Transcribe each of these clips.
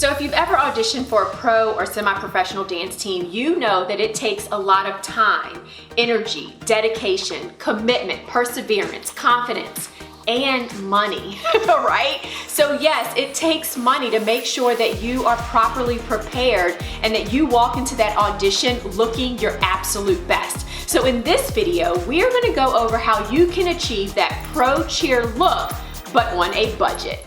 So if you've ever auditioned for a pro or semi-professional dance team, you know that it takes a lot of time, energy, dedication, commitment, perseverance, confidence, and money, right? So yes, it takes money to make sure that you are properly prepared and that you walk into that audition looking your absolute best. So in this video, we're gonna go over how you can achieve that pro cheer look, but on a budget.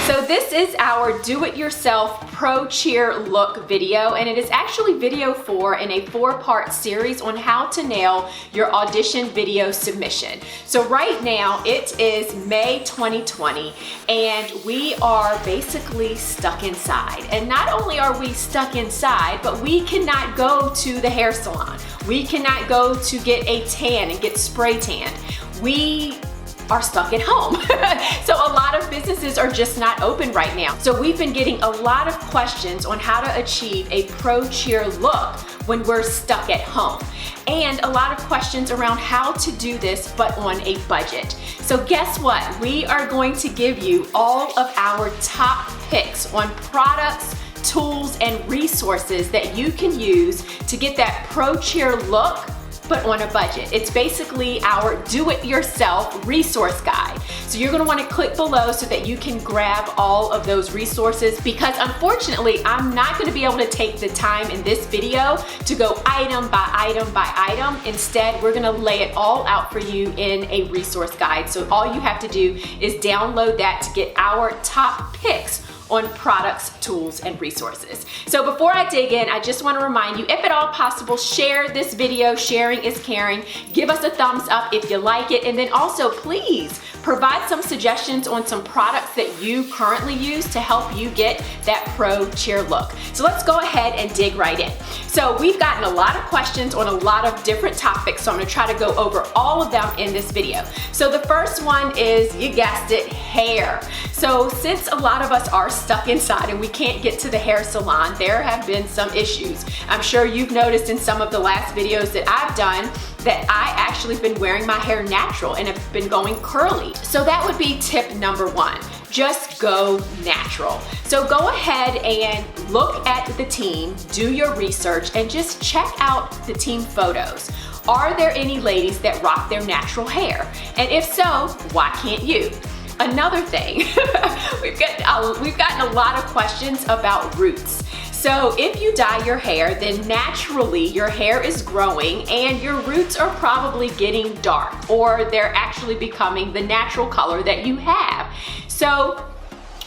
So this is our do-it-yourself pro cheer look video, and it is actually video 4 in a 4-part series on how to nail your audition video submission. So right now it is May 2020 and we are basically stuck inside. And not only are we stuck inside, but we cannot go to the hair salon. We cannot go to get a tan and get spray tanned. We are stuck at home. So a lot of businesses are just not open right now. So we've been getting a lot of questions on how to achieve a pro cheer look when we're stuck at home. And a lot of questions around how to do this, but on a budget. So guess what? We are going to give you all of our top picks on products, tools, and resources that you can use to get that pro cheer look, but on a budget. It's basically our do-it-yourself resource guide. So you're gonna wanna click below so that you can grab all of those resources, because unfortunately, I'm not gonna be able to take the time in this video to go item by item by item. Instead, we're gonna lay it all out for you in a resource guide. So all you have to do is download that to get our top picks on products, tools, and resources. So before I dig in, I just want to remind you, if at all possible, share this video. Sharing is caring. Give us a thumbs up if you like it, and then also please provide some suggestions on some products that you currently use to help you get that pro cheer look. So let's go ahead and dig right in. So we've gotten a lot of questions on a lot of different topics, so I'm gonna try to go over all of them in this video. So the first one is, you guessed it, hair. So since a lot of us are stuck inside and we can't get to the hair salon, there have been some issues. I'm sure you've noticed in some of the last videos that I've done that I actually been wearing my hair natural and have been going curly. So that would be tip number 1. Just go natural. So go ahead and look at the team, do your research, and just check out the team photos. Are there any ladies that rock their natural hair? And if so, why can't you? Another thing, we've gotten a lot of questions about roots. So if you dye your hair, then naturally your hair is growing and your roots are probably getting dark, or they're actually becoming the natural color that you have. So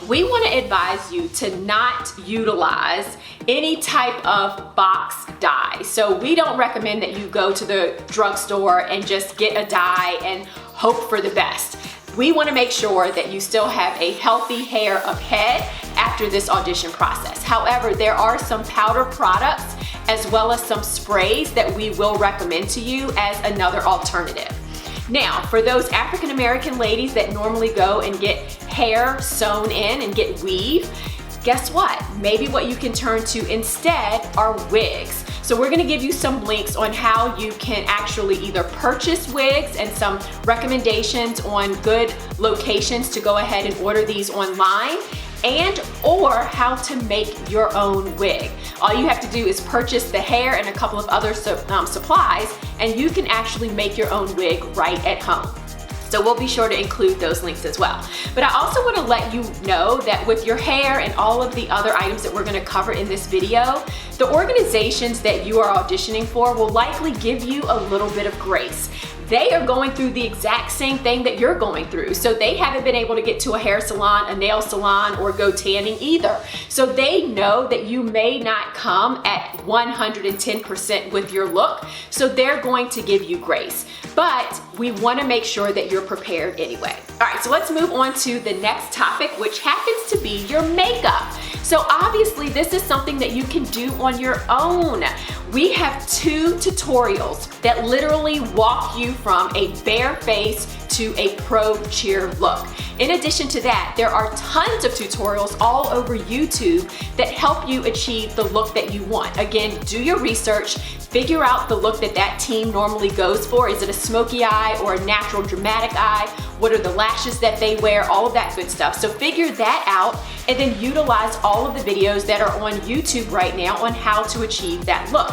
we want to advise you to not utilize any type of box dye. So we don't recommend that you go to the drugstore and just get a dye and hope for the best. We want to make sure that you still have a healthy hair of head after this audition process. However, there are some powder products as well as some sprays that we will recommend to you as another alternative. Now, for those African American ladies that normally go and get hair sewn in and get weave, guess what? Maybe what you can turn to instead are wigs. So we're gonna give you some links on how you can actually either purchase wigs and some recommendations on good locations to go ahead and order these online, and or how to make your own wig. All you have to do is purchase the hair and a couple of other supplies, and you can actually make your own wig right at home. So we'll be sure to include those links as well. But I also want to let you know that with your hair and all of the other items that we're going to cover in this video, the organizations that you are auditioning for will likely give you a little bit of grace. They are going through the exact same thing that you're going through. So they haven't been able to get to a hair salon, a nail salon, or go tanning either. So they know that you may not come at 110% with your look. So they're going to give you grace. But we want to make sure that you're prepared anyway. All right, so let's move on to the next topic, which happens to be your makeup. So obviously this is something that you can do on your own. We have 2 tutorials that literally walk you from a bare face to a pro cheer look. In addition to that, there are tons of tutorials all over YouTube that help you achieve the look that you want. Again, do your research, figure out the look that that team normally goes for. Is it a smoky eye or a natural dramatic eye? What are the lashes that they wear? All of that good stuff. So figure that out and then utilize all of the videos that are on YouTube right now on how to achieve that look.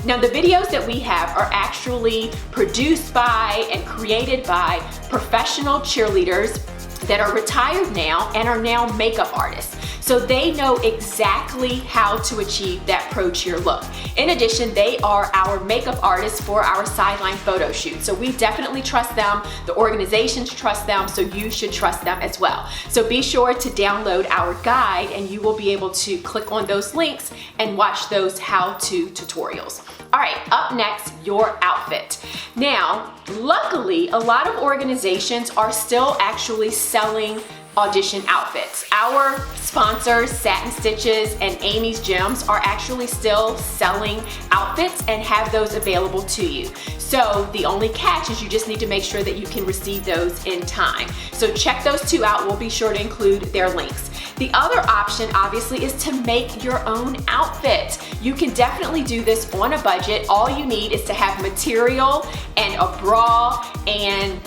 Now, the videos that we have are actually produced by and created by professional cheerleaders that are retired now and are now makeup artists. So they know exactly how to achieve that pro cheer look. In addition, they are our makeup artists for our sideline photo shoot. So we definitely trust them, the organizations trust them, so you should trust them as well. So be sure to download our guide and you will be able to click on those links and watch those how-to tutorials. All right, up next, your outfit. Now, luckily, a lot of organizations are still actually selling audition outfits. Our sponsors, Satin Stitches and Amy's Gems, are actually still selling outfits and have those available to you. So the only catch is you just need to make sure that you can receive those in time. So check those two out. We'll be sure to include their links. The other option, obviously, is to make your own outfit. You can definitely do this on a budget. All you need is to have material and a bra and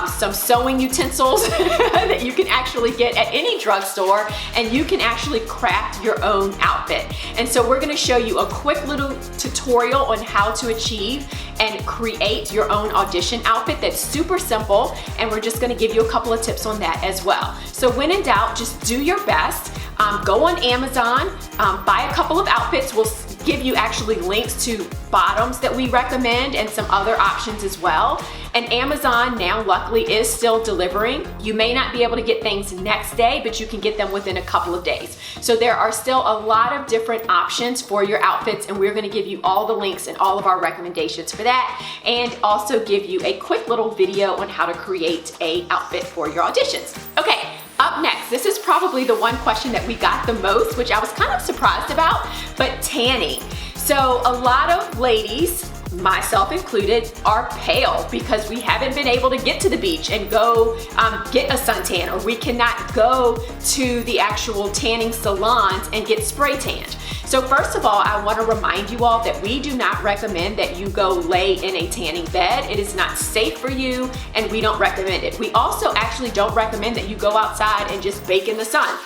some sewing utensils that you can actually get at any drugstore, and you can actually craft your own outfit. And so we're gonna show you a quick little tutorial on how to achieve and create your own audition outfit that's super simple, and we're just gonna give you a couple of tips on that as well. So when in doubt, just do your best. Go on Amazon, buy a couple of outfits. We'll give you actually links to bottoms that we recommend and some other options as well. And Amazon now luckily is still delivering. You may not be able to get things next day, but you can get them within a couple of days. So there are still a lot of different options for your outfits, and we're gonna give you all the links and all of our recommendations for that, and also give you a quick little video on how to create an outfit for your auditions. Okay. Up next, this is probably the one question that we got the most, which I was kind of surprised about, but tanning. So a lot of ladies, myself included, are pale because we haven't been able to get to the beach and go get a suntan, or we cannot go to the actual tanning salons and get spray tanned. So first of all, I want to remind you all that we do not recommend that you go lay in a tanning bed. It is not safe for you, and we don't recommend it. We also actually don't recommend that you go outside and just bake in the sun.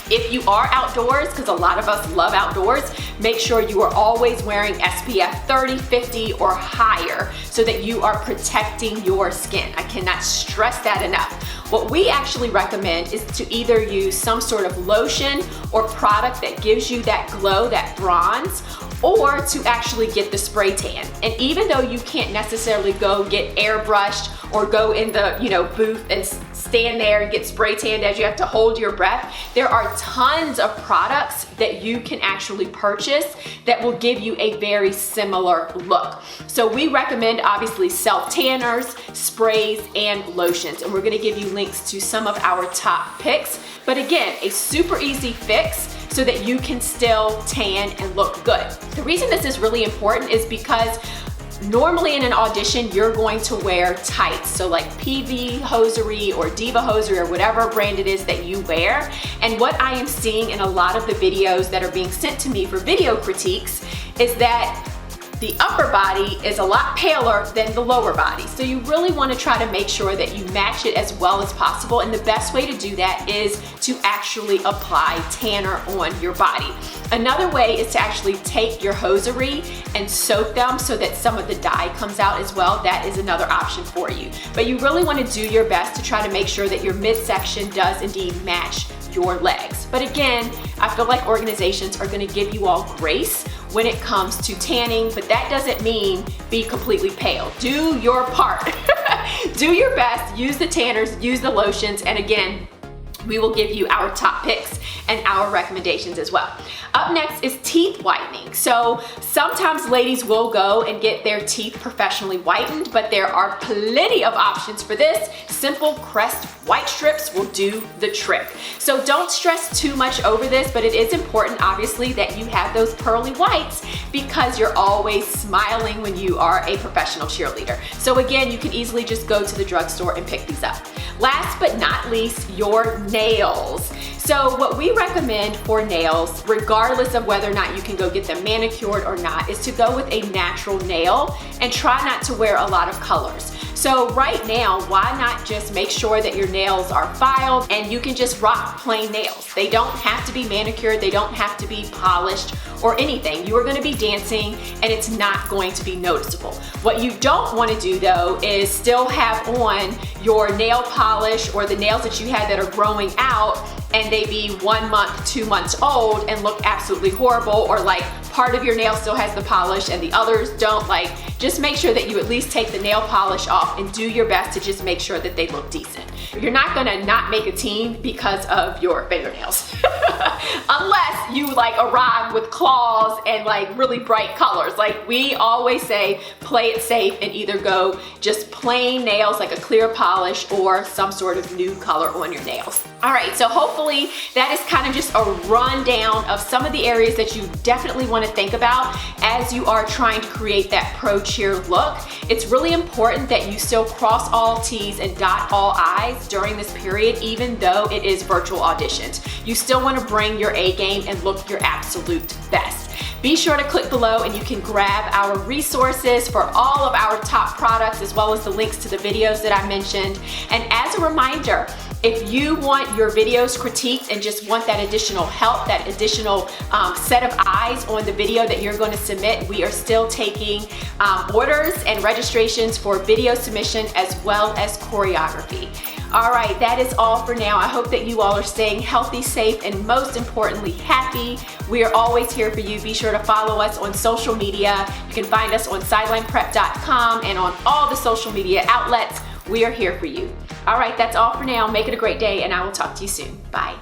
If you are outdoors, because a lot of us love outdoors, make sure you are always wearing SPF 30, 50, or higher so that you are protecting your skin. I cannot stress that enough. What we actually recommend is to either use some sort of lotion or product that gives you that glow, that bronze, or to actually get the spray tan. And even though you can't necessarily go get airbrushed or go in the booth and stand there and get spray tanned as you have to hold your breath, there are tons of products that you can actually purchase that will give you a very similar look. So we recommend obviously self-tanners, sprays, and lotions, and we're gonna give you links to some of our top picks. But again, a super easy fix so that you can still tan and look good. The reason this is really important is because normally in an audition, you're going to wear tights. So like PV hosiery or Diva hosiery or whatever brand it is that you wear. And what I am seeing in a lot of the videos that are being sent to me for video critiques is that the upper body is a lot paler than the lower body. So you really want to try to make sure that you match it as well as possible. And the best way to do that is to actually apply tanner on your body. Another way is to actually take your hosiery and soak them so that some of the dye comes out as well. That is another option for you. But you really want to do your best to try to make sure that your midsection does indeed match your legs. But again, I feel like organizations are going to give you all grace when it comes to tanning, but that doesn't mean be completely pale. Do your part. Do your best, use the tanners, use the lotions, and again, we will give you our top picks and our recommendations as well. Up next is teeth whitening. So sometimes ladies will go and get their teeth professionally whitened, but there are plenty of options for this. Simple Crest white strips will do the trick. So don't stress too much over this, but it is important, obviously, that you have those pearly whites because you're always smiling when you are a professional cheerleader. So again, you can easily just go to the drugstore and pick these up. Last but not least, your nails. So what we recommend for nails, regardless of whether or not you can go get them manicured or not, is to go with a natural nail and try not to wear a lot of colors. So right now, why not just make sure that your nails are filed and you can just rock plain nails. They don't have to be manicured, they don't have to be polished or anything. You are gonna be dancing and it's not going to be noticeable. What you don't wanna do though is still have on your nail polish or the nails that you had that are growing out and they be 1 month, 2 months old and look absolutely horrible, or like part of your nail still has the polish and the others don't. Like, just make sure that you at least take the nail polish off and do your best to just make sure that they look decent. You're not gonna not make a team because of your fingernails. Unless you like arrive with claws and like really bright colors. Like we always say, play it safe and either go just plain nails like a clear polish or some sort of nude color on your nails. All right, so hopefully that is kind of just a rundown of some of the areas that you definitely want to think about as you are trying to create that pro cheer look. It's really important that you still cross all T's and dot all I's during this period, even though it is virtual auditions. You still want to bring your A game and look your absolute best. Be sure to click below and you can grab our resources for all of our top products as well as the links to the videos that I mentioned. And as a reminder, if you want your videos critiqued and just want that additional help, that additional set of eyes on the video that you're going to submit, we are still taking orders and registrations for video submission as well as choreography. All right, that is all for now. I hope that you all are staying healthy, safe, and most importantly, happy. We are always here for you. Be sure to follow us on social media. You can find us on sidelineprep.com and on all the social media outlets. We are here for you. All right, that's all for now. Make it a great day, and I will talk to you soon. Bye.